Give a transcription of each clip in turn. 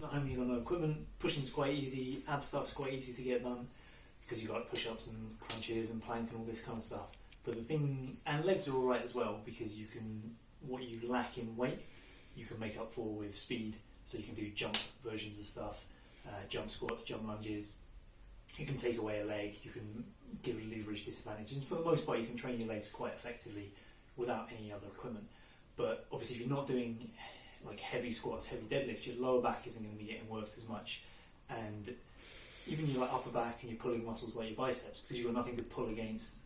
at home, you've got no equipment. Pushing's quite easy, ab stuff's quite easy to get done because you've got push-ups and crunches and plank and all this kind of stuff. But the thing, and legs are alright as well, because you can, what you lack in weight, you can make up for with speed. So you can do jump versions of stuff, jump squats, jump lunges. You can take away a leg, you can give leverage disadvantages, and for the most part you can train your legs quite effectively without any other equipment. But obviously if you're not doing like heavy squats, heavy deadlifts, your lower back isn't going to be getting worked as much, and even your like upper back and your pulling muscles like your biceps, because you've got nothing to pull against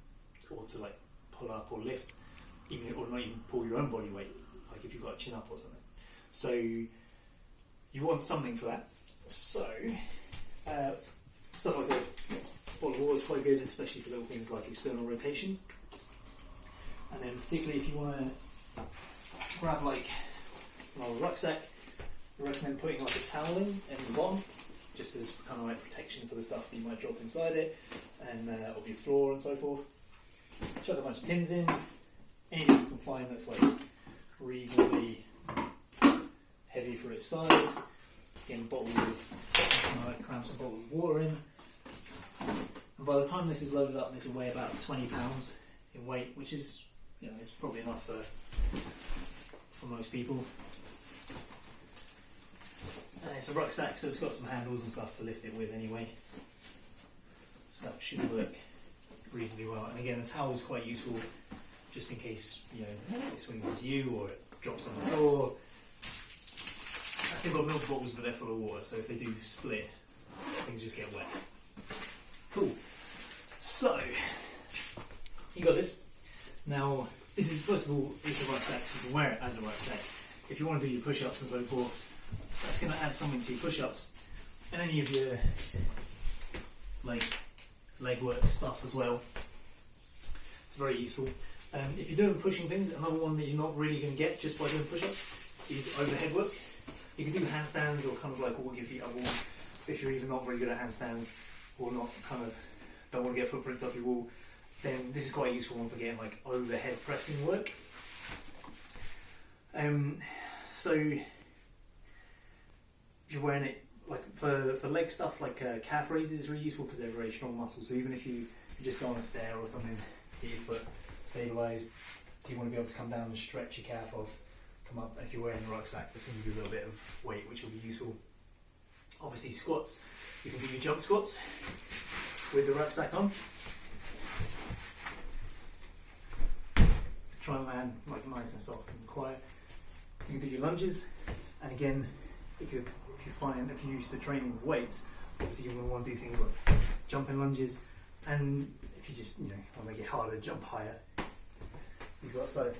or to like pull up or lift, even or not even pull your own body weight, like if you've got a chin up or something. So you want something for that. So stuff like a bottle of water is quite good, especially for little things like external rotations. And then particularly if you want to grab like an old rucksack, I recommend putting like a towel in the bottom, just as kind of like protection for the stuff that you might drop inside it, and of your floor and so forth. Chuck a bunch of tins in, anything you can find that's like reasonably heavy for its size. Again, bottle with like cramps a bottle of water in. And by the time this is loaded up, this will weigh about 20 pounds in weight, which is, you know, it's probably enough for most people. And it's a rucksack, so it's got some handles and stuff to lift it with anyway. So that should work reasonably well. And again, the towel is quite useful, just in case, you know, it swings into you or it drops on the floor. I've got milk bottles, but they're full of water, so if they do split, things just get wet. Cool. So, you got this. Now, this is, first of all, it's a rucksack, so you can wear it as a rucksack. If you want to do your push-ups and so forth, that's going to add something to your push-ups and any of your like leg work stuff as well. It's very useful. If you're doing pushing things, another one that you're not really going to get just by doing push-ups is overhead work. You can do handstands or kind of like walk your feet up wall if you're even not very good at handstands or not kind of don't want to get footprints up your wall. Then this is quite a useful one for getting like overhead pressing work. So if you're wearing it like for leg stuff, like calf raises is really useful because they're very strong muscles. So even if you just go on a stair or something, get your foot stabilised, so you want to be able to come down and stretch your calf off, come up. And if you're wearing a rucksack, that's going to give you a little bit of weight, which will be useful. Obviously squats, you can do your jump squats with the rucksack on. Try and land like nice and soft and quiet. You can do your lunges, and again, if you're used to training with weights, obviously you're going to want to do things like jumping lunges, and if you just want to make it harder, jump higher. You've got side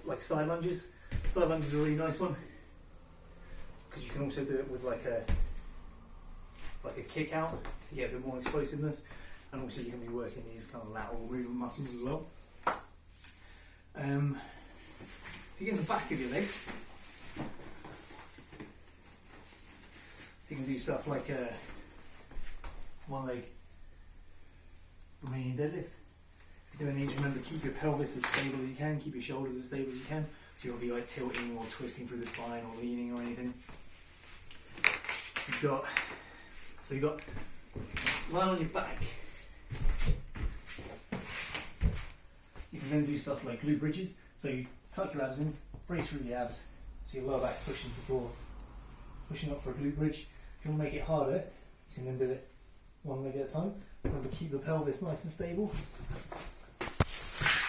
lunges. Side lunges are a really nice one because you can also do it with like a kick out to get a bit more explosiveness, and also you can be working these kind of lateral movement muscles as well. If you get in the back of your legs, so you can do stuff like one leg Romanian deadlift. If you're doing these, remember, keep your pelvis as stable as you can, keep your shoulders as stable as you can. So you won't be like tilting or twisting through the spine or leaning or anything. You've got lying on your back. You can then do stuff like glute bridges. So you tuck your abs in, brace through the abs, so your lower back's pushing before pushing up for a glute bridge. If you want to make it harder, you can then do it one leg at a time. Remember, keep the pelvis nice and stable.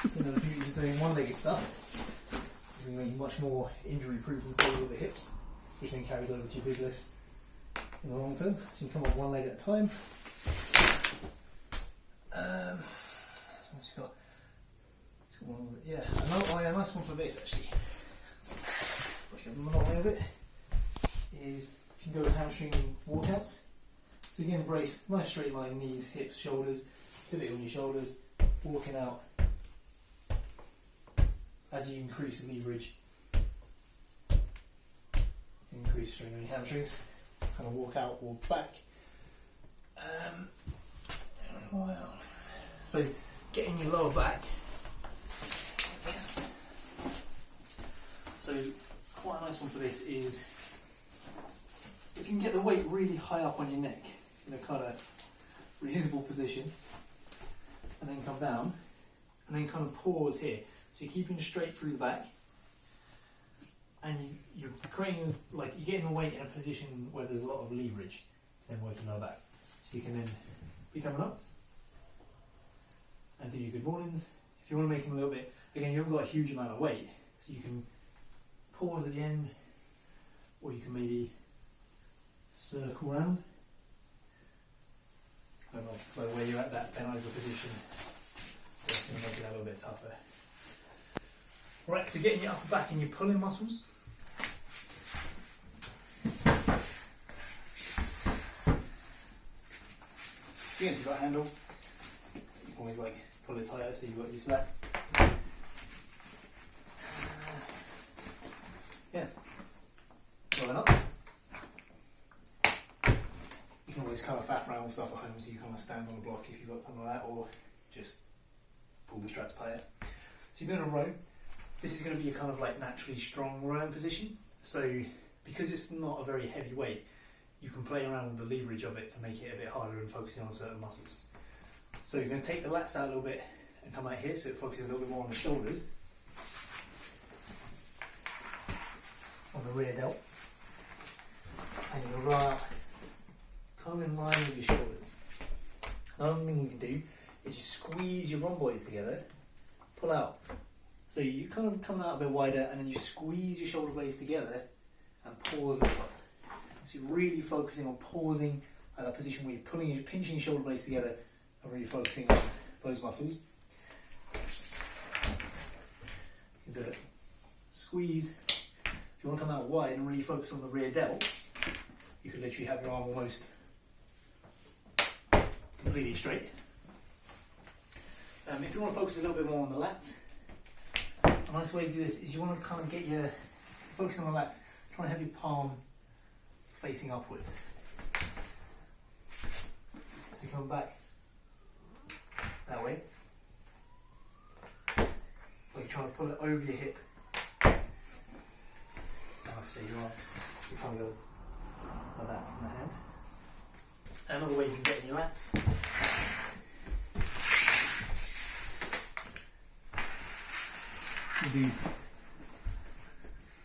So another beauty of doing one-legged stuff is going to make you much more injury-proof and stable with the hips, which then carries over to your big lifts in the long term. So you can come up one leg at a time. A nice one for this actually, break up the monotony of it, is you can go with hamstring walkouts. So again, brace, nice straight line, knees, hips, shoulders, pivot on your shoulders, walking out. As you increase the leverage, increase strain on your hamstrings, kind of walk out, walk back. So getting your lower back. So quite a nice one for this is if you can get the weight really high up on your neck in a kind of reasonable position, and then come down, and then kind of pause here. So you're keeping straight through the back, and you're creating, like, you're getting the weight in a position where there's a lot of leverage, then working on the back. So you can then be coming up and do your good mornings. If you want to make them a little bit, again, you haven't got a huge amount of weight, so you can pause at the end, or you can maybe circle round. And nice and slow where you're at that bent over position. That's going to make it a little bit tougher. Right, so getting your upper back and your pulling muscles. Again, if you've got a handle, you can always like pull it tighter so you've got used to that. Yeah, rolling up. You can always kind of faff around with stuff at home, so you kind of stand on the block if you've got something like that, or just pull the straps tighter. So you're doing a row. This is going to be a kind of like naturally strong rowing position. So because it's not a very heavy weight, you can play around with the leverage of it to make it a bit harder and focusing on certain muscles. So you're going to take the lats out a little bit and come out here, so it focuses a little bit more on the shoulders, on the rear delt, and you're going to roll out kind of in line with your shoulders. Another thing you can do is you squeeze your rhomboids together, pull out. So you kind of come out a bit wider, and then you squeeze your shoulder blades together and pause at the top. So you're really focusing on pausing at that position where you're pinching your shoulder blades together and really focusing on those muscles. You can do it. Squeeze. If you want to come out wide and really focus on the rear delt, you could literally have your arm almost completely straight. If you want to focus a little bit more on the lats, a nice way to do this is you want to kind of get your focus on the lats, try and have your palm facing upwards. So you come back that way, or you're trying to pull it over your hip. And like I say, you can't go like that from the hand. Another way you can get in your lats. You do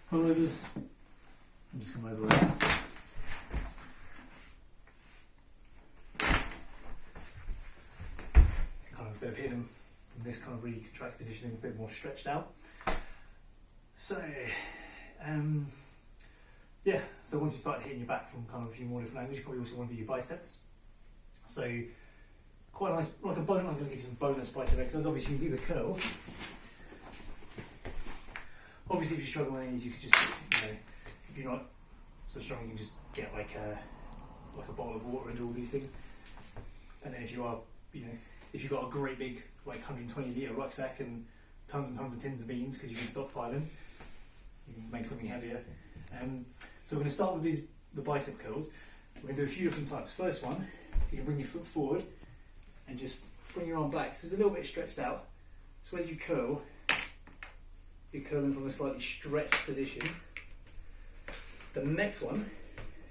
pullovers. I'm just come over like that. Kind of instead of hitting them from this kind of really contracted position, a bit more stretched out. So, yeah. So once you start hitting your back from kind of a few more different angles, you probably also want to do your biceps. So quite nice, like a bonus. I'm going to give you some bonus bicep exercises. Obviously, you can do the curl. Obviously, if you're struggling with these, you could just, if you're not so strong, you can just get like a bottle of water and do all these things. And then if you are, if you've got a great big, like 120 litre rucksack and tons of tins of beans because you can stockpiling, you can make something heavier. So we're going to start with the bicep curls. We're going to do a few different types. First one, you can bring your foot forward and just bring your arm back. So it's a little bit stretched out. So as you curl, you're curling from a slightly stretched position. The next one,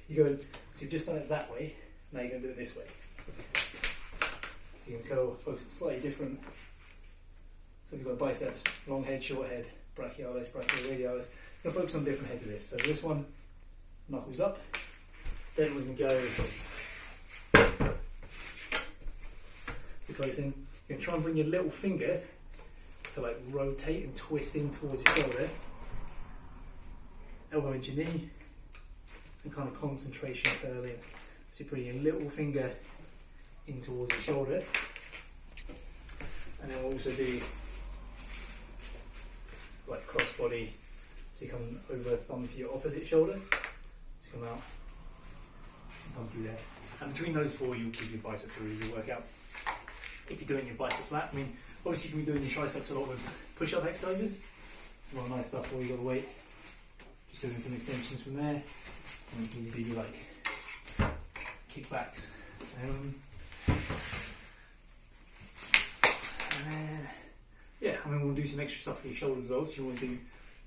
so you've just done it that way, now you're going to do it this way. So you can curl, focus slightly different. So you've got biceps, long head, short head, brachialis, brachioradialis. We're going to focus on different heads of this. So this one, knuckles up. Then we can go close in. You're going to try and bring your little finger to like rotate and twist in towards your shoulder. Elbow into your knee. And kind of concentration curling. So you bring your little finger in towards your shoulder. And then we'll also do like cross body. So you come over thumb to your opposite shoulder. So you come out and come through there. And between those four, you'll keep your biceps to really work out. If you're doing your biceps lat, obviously you can be doing your triceps a lot with push-up exercises. It's a lot of nice stuff where you got the weight. Just doing some extensions from there. And you can do like kickbacks. And then, yeah, we'll do some extra stuff for your shoulders as well. So you always do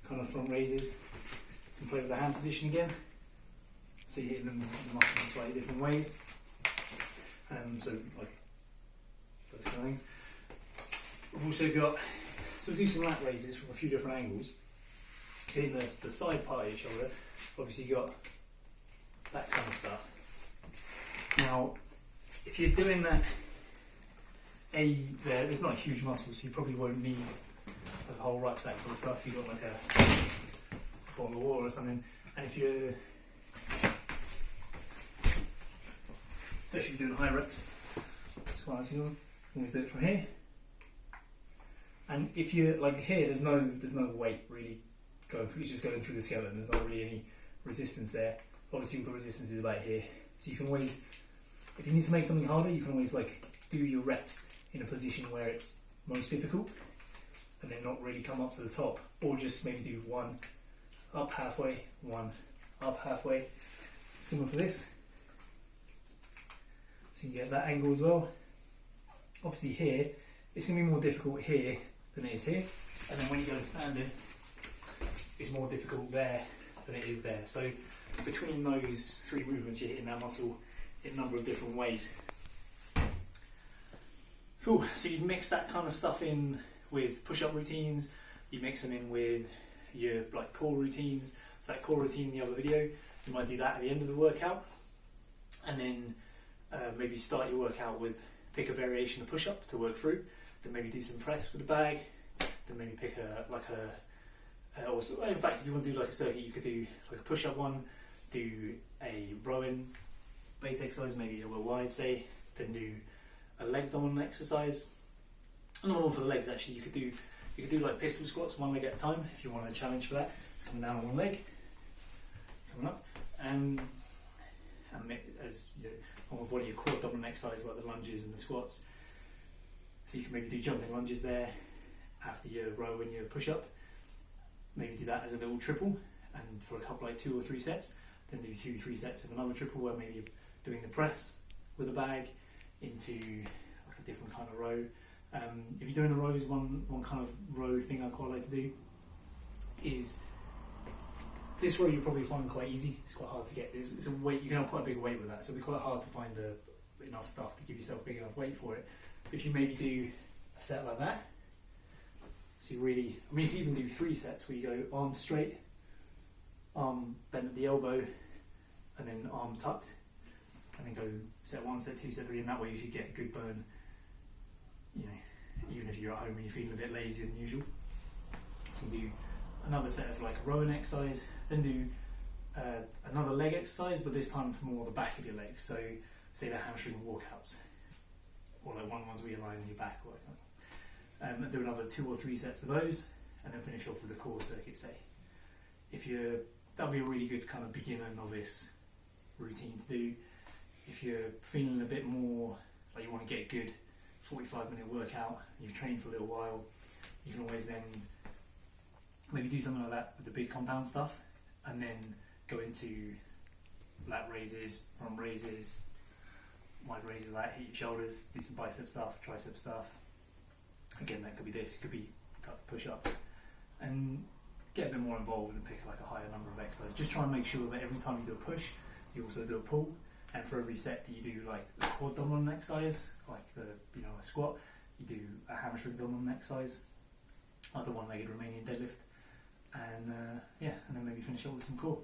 kind of front raises. You can play with the hand position again. so you're hitting them the muscles in slightly different ways. So like those kind of things. We've also got, so we'll do some lat raises from a few different angles. Hitting the side part of your shoulder, obviously you've got that kind of stuff. Now, if you're doing that, there's not a huge muscle, so you probably won't need a whole rucksack full of stuff. You've got like a bottle of water or something, and if you're, especially if you're doing high reps, it's quite nice. You can always do it from here. And if you're like here, there's no weight really going through. It's just going through the skeleton. There's not really any resistance there. Obviously, the resistance is about here, so you can always, if you need to make something harder, you can always like do your reps in a position where it's most difficult, and then not really come up to the top, or just maybe do one up halfway, one up halfway. Similar for this, so you get that angle as well. Obviously here, it's going to be more difficult here than it is here, and then when you go to standing, it's more difficult there than it is there. So between those three movements, you're hitting that muscle in a number of different ways. Cool, so you'd mix that kind of stuff in with push-up routines, you mix them in with your like core routines. So that core routine in the other video, you might do that at the end of the workout, and then maybe start your workout with, pick a variation of push-up to work through, then maybe do some press with the bag, then maybe pick also, in fact, if you want to do like a circuit, you could do like a push-up one, do a rowing base exercise, maybe a little wide, say, then do a leg dominant exercise. Another one for the legs, actually, you could do like pistol squats, one leg at a time, if you want a challenge for that. Coming down on one leg, coming up, and as you know, on with one of your core dominant exercises like the lunges and the squats. So you can maybe do jumping lunges there after your row and your push-up. Maybe do that as a little triple, and for a couple, like 2 or 3 sets, then do 2-3 sets of another triple, where maybe you're doing the press with a bag into like a different kind of row. If you're doing the rows, one kind of row thing I quite like to do is this row. You'll probably find quite easy. It's quite hard to get. It's a weight. You can have quite a big weight with that, so it'll be quite hard to find enough stuff to give yourself big enough weight for it. If you maybe do a set like that, so you really, I mean, you can even do 3 sets where you go arm straight, arm bent at the elbow, and then arm tucked, and then go set 1, set 2, set 3, and that way you should get a good burn, you know, even if you're at home and you're feeling a bit lazier than usual. You can do another set of like a rowing exercise, then do another leg exercise, but this time for more the back of your legs. So say the hamstring walkouts, or like ones where you're lying on your back, or like that. And do another 2 or 3 sets of those, and then finish off with the core circuit, say. That'll be a really good kind of beginner novice routine to do. If you're feeling a bit more like you want to get a good 45-minute workout, you've trained for a little while, you can always then maybe do something like that with the big compound stuff, and then go into lat raises, front raises, wide raises, like hit your shoulders, do some bicep stuff, tricep stuff. Again, that could be this, it could be tuck push-ups, and get a bit more involved and pick like a higher number of exercises. Just try and make sure that every time you do a push, you also do a pull, and for every set that you do like a quad dominant exercise, like a squat, you do a hamstring dominant exercise, like the one-legged Romanian deadlift, and and then maybe finish up with some core.